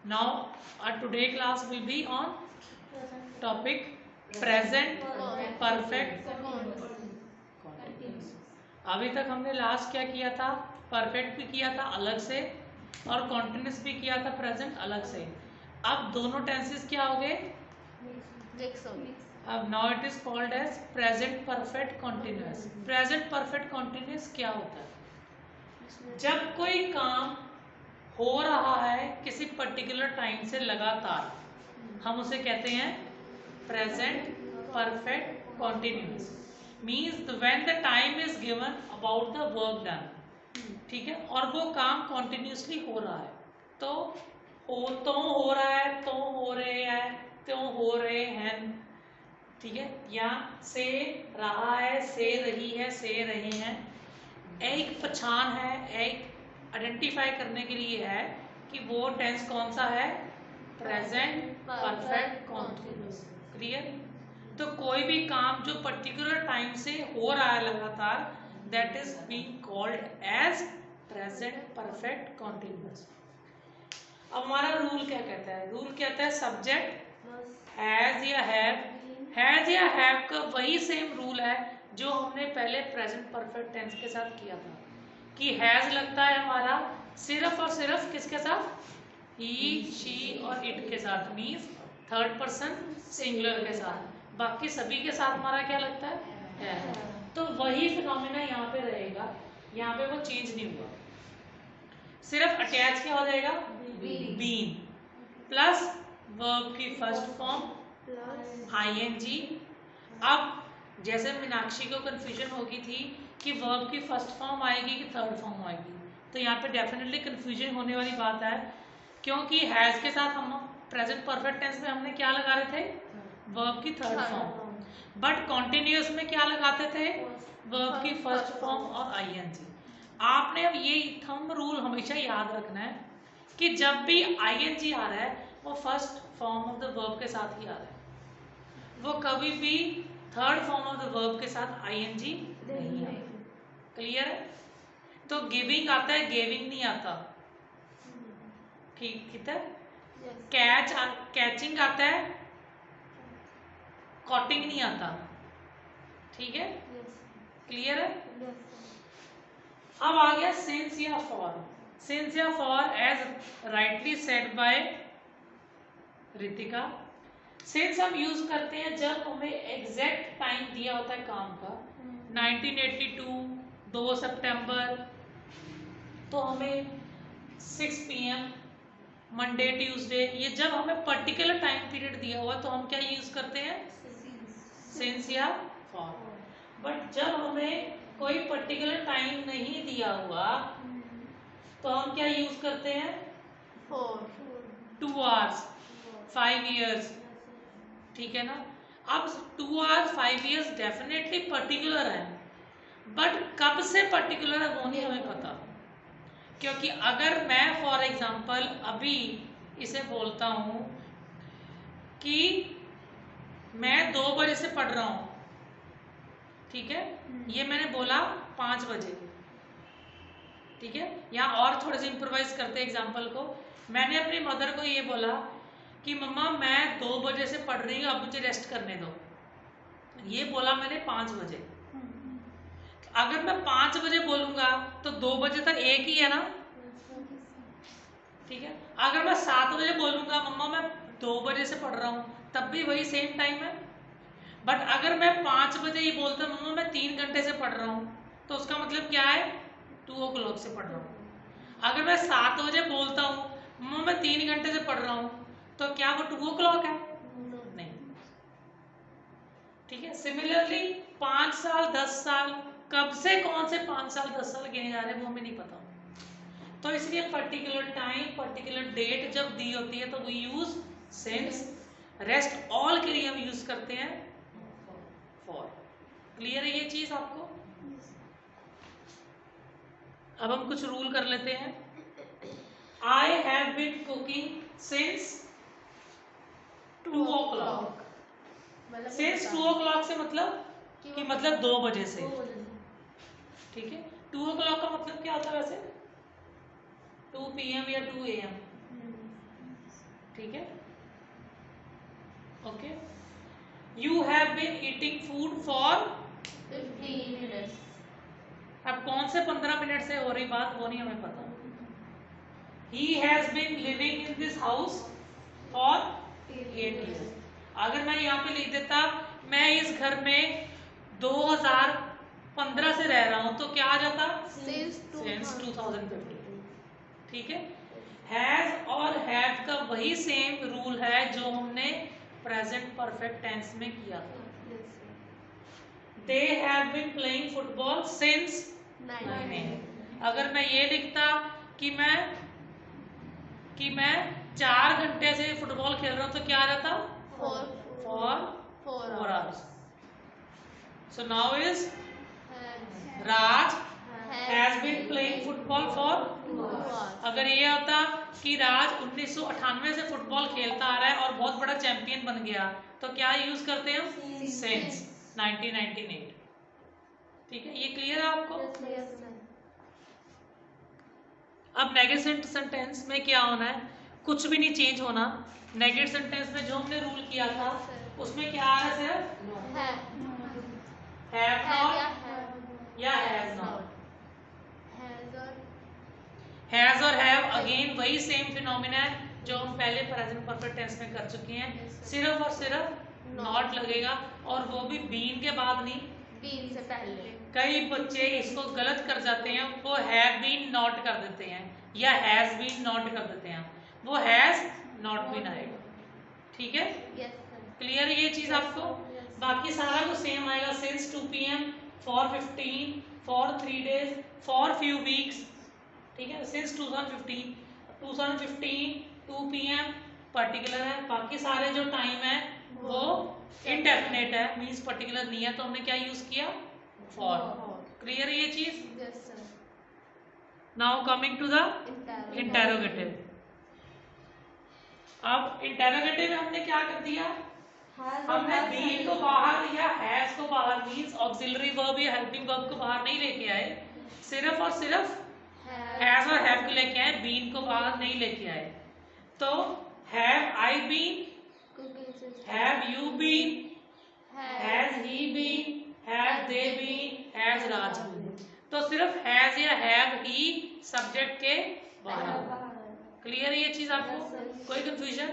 Now our today class will be on topic present perfect continuous. अभी तक हमने last क्या किया था, परफेक्ट भी किया था अलग से और कॉन्टिन्यूस भी किया था प्रेजेंट अलग से. अब दोनों टेंसेस क्या हो गए, अब now it is called as present perfect continuous. Present perfect continuous क्या होता है, जब कोई काम हो रहा है किसी पर्टिकुलर टाइम से लगातार, हम उसे कहते हैं present perfect continuous. Means when the time is given about the work done, ठीक है, और वो काम कॉन्टिन्यूसली हो रहा है. तो हो रहा है, तो हो रहे हैं, तो हो रहे हैं, ठीक है, या से रहा है, से रही है, से रहे हैं. एक पहचान है, एक आइडेंटिफाई करने के लिए है कि वो टेंस कौन सा है, प्रेजेंट परफेक्ट कॉन्टिन्यूस. क्लियर. तो कोई भी काम जो पर्टिकुलर टाइम से हो रहा है लगातार, that is being called as present perfect continuous. अब हमारा रूल क्या कहता है, रूल कहता है सब्जेक्ट हैज या हैव. हैज या हैव का वही सेम रूल है जो हमने पहले प्रेजेंट परफेक्ट टेंस के साथ किया था, कि हैज लगता है हमारा सिर्फ और सिर्फ किसके साथ, ही, शी और इट के साथ, मीन्स थर्ड पर्सन सिंगुलर के साथ. बाकी सभी के साथ हमारा क्या लगता है. तो वही फिनोमिना यहाँ पे रहेगा, यहाँ पे वो चेंज नहीं हुआ. सिर्फ अटैच क्या हो जाएगा, बीन प्लस वर्ब की फर्स्ट फॉर्म आईएनजी. अब जैसे मीनाक्षी को कंफ्यूजन होगी थी कि वर्ब की फर्स्ट फॉर्म आएगी कि थर्ड फॉर्म आएगी, तो यहाँ पे डेफिनेटली कंफ्यूजन होने वाली बात है, क्योंकि हैज के साथ हम प्रेजेंट परफेक्ट टेंस में हमने क्या लगा रहे थे, वर्ब की थर्ड फॉर्म. बट कॉन्टिन्यूस में क्या लगाते थे, वर्ब की फर्स्ट फॉर्म और आईएनजी. आपने अब ये थंब रूल हमेशा याद रखना है कि जब भी आईएनजी आ रहा है वो first form of the verb के साथ ही आ रहा है, वो कभी भी third form of the verb के साथ आईएनजी नहीं है. क्लियर है. तो गिविंग आता है, गेविंग नहीं आता. ठीक है. कैचिंग आता है, कॉटिंग नहीं आता. ठीक है. क्लियर है. अब आ गया सिंस या फॉर. सिंस या for as rightly said by Ritika. Since हम यूज करते हैं जब हमें एग्जैक्ट टाइम दिया होता है काम का, 1982 2 सितंबर, तो हमें 6 PM मंडे ट्यूसडे, ये जब हमें पर्टिकुलर टाइम पीरियड दिया हुआ तो हम क्या यूज करते हैं, सिंस या फॉर. बट जब हमें कोई पर्टिकुलर टाइम नहीं दिया हुआ तो हम क्या यूज करते हैं, 2 hours 5 years. ठीक है ना. अब 2 hours 5 years डेफिनेटली पर्टिकुलर है, बट कब से पर्टिकुलर है वो नहीं हमें पता. क्योंकि अगर मैं फॉर एग्जांपल अभी इसे बोलता हूं कि मैं 2 बजे से पढ़ रहा हूं, ठीक है, ये मैंने बोला 5 बजे, ठीक है. यहाँ और थोड़े से इम्प्रोवाइज करते हैं एग्जाम्पल को. मैंने अपनी मदर को ये बोला कि मम्मा मैं 2 बजे से पढ़ रही हूँ, अब मुझे रेस्ट करने दो. ये बोला मैंने 5 बजे. अगर मैं 5 बजे बोलूंगा तो 2 बजे तक एक ही है ना, ठीक है. अगर मैं 7 बजे बोलूंगा मम्मा मैं 2 बजे से पढ़ रहा हूँ, तब भी वही सेम टाइम है. बट अगर मैं 5 बजे ही बोलता मम्मा मैं 3 घंटे से पढ़ रहा हूँ, तो उसका मतलब क्या है, 2 o'clock से पढ़ रहा हूँ. अगर मैं 7 बजे बोलता हूँ मम्मा मैं 3 घंटे से पढ़ रहा हूँ, तो क्या वो 2 o'clock है, नहीं. ठीक है. सिमिलरली 5 साल 10 साल, कब से कौन से 5 साल 10 साल गिने जा रहे हैं वो हमें नहीं पता. तो इसलिए पर्टिकुलर टाइम पर्टिकुलर डेट जब दी होती है तो we use since. Rest all के लिए हम यूज करते हैं फॉर. क्लियर है ये चीज आपको. अब हम कुछ रूल कर लेते हैं. I have been cooking since 2 o'clock. Since 2 o'clock से मतलब कि मतलब 2 बजे से. ठीक है. 2 o'clock का मतलब क्या होता है वैसे, 2 PM या 2 AM. ठीक है, okay. You have been eating food for 15 minutes. अब कौन से 15 मिनट से हो रही बात वो नहीं हमें पता। He has been living in this house for 8 years. अगर मैं यहाँ पे लिख देता मैं इस घर में 2015 से रह रहा हूँ तो क्या आ जाता? Since Since 2015। ठीक है, हैज और हैव का वही सेम रूल है जो हमने प्रेजेंट परफेक्ट टेंस में किया था। They have been playing football since 9। अगर मैं ये लिखता कि मैं 4 घंटे से फुटबॉल खेल रहा हूं तो क्या आ जाता? for 4 hours। So now is Raj has been playing football for 2 hours। अगर ये होता कि राज 1998 से फुटबॉल खेलता आ रहा है और बहुत बड़ा चैंपियन बन गया तो क्या यूज करते हैं हम? Since 1998। ठीक है, ये क्लियर है आपको? अब नेगेटिव सेंटेंस में क्या होना है? कुछ भी नहीं चेंज होना। नेगेटिव सेंटेंस में जो हमने रूल किया था उसमें क्या आ रहा है? सिर्फ हैव नॉट या हैज नॉट। हैज और हैव अगेन वही सेम फिनोमिना है जो हम पहले प्रेजेंट परफेक्ट टेंस में कर चुके हैं, सिर्फ और सिर्फ नॉट लगेगा और वो भी बीन के बाद नहीं, बीन से पहले। कई बच्चे इसको गलत कर जाते हैं, वो हैव बीन नॉट कर देते हैं या हैज बीन नॉट कर देते हैं, वो हैज नॉट बीन आएगा। ठीक है, क्लियर ये चीज आपको? बाकी सारा कुछ सेम आएगा। Since 2 PM, for 15, for 3 days, for few weeks. ठीक है, सिंस 2015 2 PM पर्टिकुलर है, बाकी सारे जो टाइम है वो इनडेफिनेट है, मींस पर्टिकुलर नहीं है, तो हमने क्या यूज किया? फॉर। क्लियर ये चीज? Now coming to the interrogative. अब इंटेरोगेटिव में हमने क्या कर दिया? हमने बीन को बाहर या हैज को बाहर, मींस ऑक्सिलरी वर्ब या हेल्पिंग वर्ब को बाहर नहीं लेके आए, सिर्फ और सिर्फ हैज और हैव को लेके आए, बीन को बाहर नहीं लेके आए। तो have I been, have you been, has he been, have they been, has Raj been. तो सिर्फ हैज या हैव ही सब्जेक्ट के बाहर। क्लियर ये चीज आपको? कोई confusion?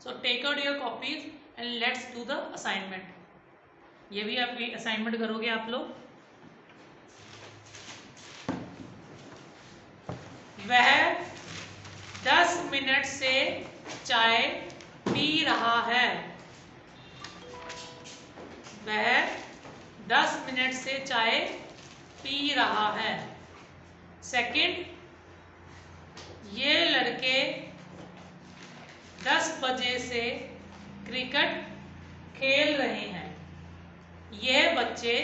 So take out your copies and let's do the assignment. ये भी आप असाइनमेंट करोगे आप लोग। वह 10 मिनट से चाय पी रहा है। वह 10 मिनट से चाय पी रहा है। सेकंड, ये लड़के 10 बजे से क्रिकेट खेल रहे हैं। यह बच्चे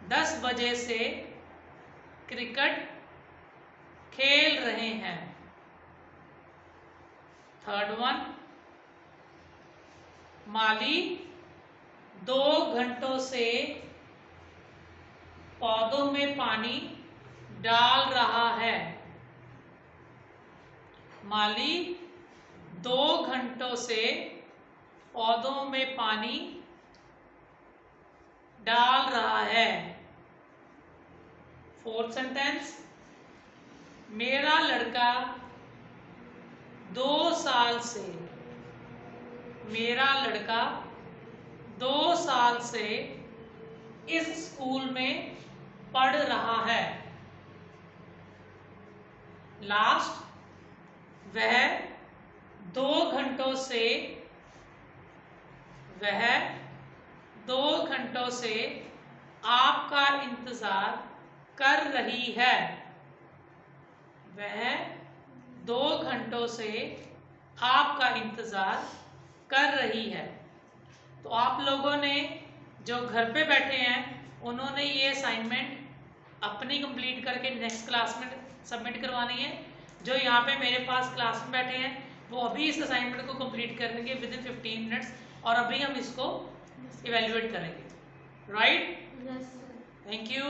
10 बजे से क्रिकेट खेल रहे हैं। थर्ड वन, माली 2 घंटों से पौधों में पानी डाल रहा है। माली 2 घंटों से पौधों में पानी डाल रहा है। फोर्थ सेंटेंस, मेरा लड़का 2 साल से, मेरा लड़का 2 साल से इस स्कूल में पढ़ रहा है। लास्ट, वह 2 घंटों से, वह 2 घंटों से आपका इंतजार कर रही है। वह 2 घंटों से आपका इंतजार कर रही है। तो आप लोगों ने जो घर पे बैठे हैं उन्होंने ये असाइनमेंट अपनी कंप्लीट करके नेक्स्ट क्लास में सबमिट करवानी है। जो यहाँ पे मेरे पास क्लास में बैठे हैं वो अभी इस असाइनमेंट को कंप्लीट करेंगे विद इन 15 मिनट्स और अभी हम इसको इवेल्युएट करेंगे। राइट? Thank you.